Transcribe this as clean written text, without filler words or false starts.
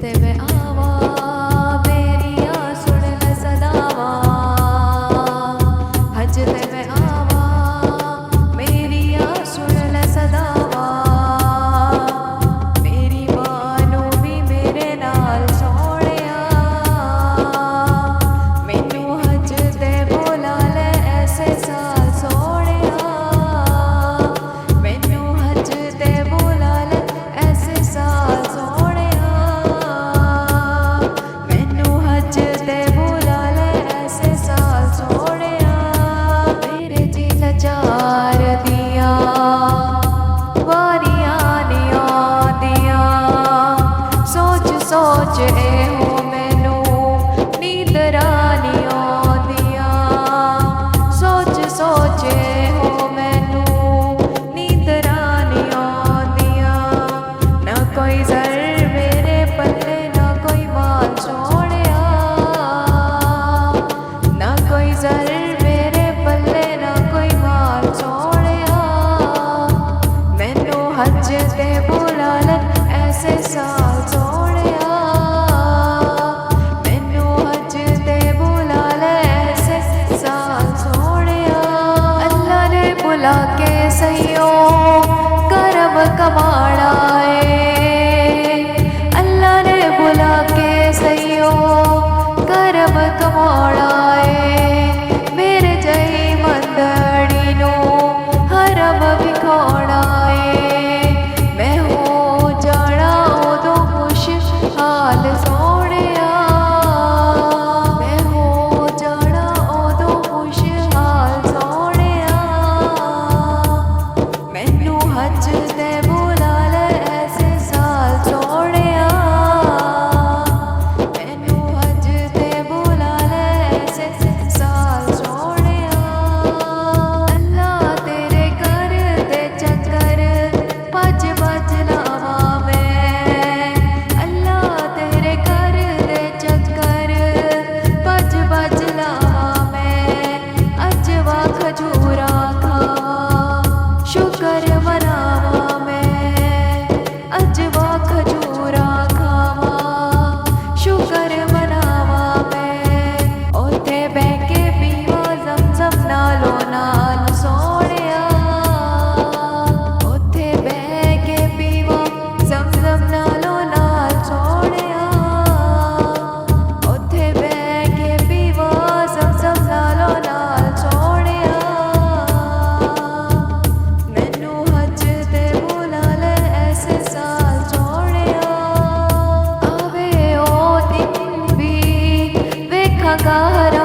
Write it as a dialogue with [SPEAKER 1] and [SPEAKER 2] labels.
[SPEAKER 1] ते मैं आवा मेरिया सुन ले सदावा हज ते मैं आवा मेरिया सुन ले सदावा मेरी मानू भी मेरे नाल सोहणिया मैनू हज ते बुला ले ऐसे साल सोहणिया मैनू हज ते बुला ले ऐसे साल सोहणिया मैनू हज ते बुला ले ऐसे साल सोहणिया मेरे जी लाचार दिया वारियां नहीं आंदियां सोच सोच एहो मैनू नींदरां नहीं आंदियां सोच सोच एहो मैनू नींदरां नहीं आंदियां ना कोई ज़र मेरे पल्ले ना कोई माल सोहणिया ना कोई ज़र मेरे पल्ले ना कोई माल सोहणिया मैनू हज ते बुला ले ऐसे साल सोहणिया मैनू हज ते बुला ले ऐसे साल सोहणिया अल्लाह ने बुला के सहियो करम कमाना है अल्लाह ने बुला के सहियो करम कमाना है मेरे जई मंदड़ी नू हरम विखाना है मैं हो जाना उदों खुशहाल सोहणिया मैं हो जाना उदों खुशहाल सोहणिया मैनू हज ते बुला ले ऐसे साल सोहणिया मैनू हज ते बुला ले ऐसे साल सोहणिया अल्लाह तेरे घर दे चक्कर भज भज लावा मैं अल्लाह तेरे घर दे चक्कर भज भज लावा मैं अजवा खजूरा खावा शुक्र मनावा मैं अजवा खजूरा खावा शुक्र मनावा मैं ओथे बह के पीवा ज़मज़म नालो नाल सोहणिया ओथे बह के पीवा ज़मज़म नालो नाल सोहणिया ओथे बह के पीवा ज़मज़म नालो नाल सोहणिया मैनू हज ते बुला ले ऐसे साल सोहणिया आवे ओ दिन भी वेखांगा हर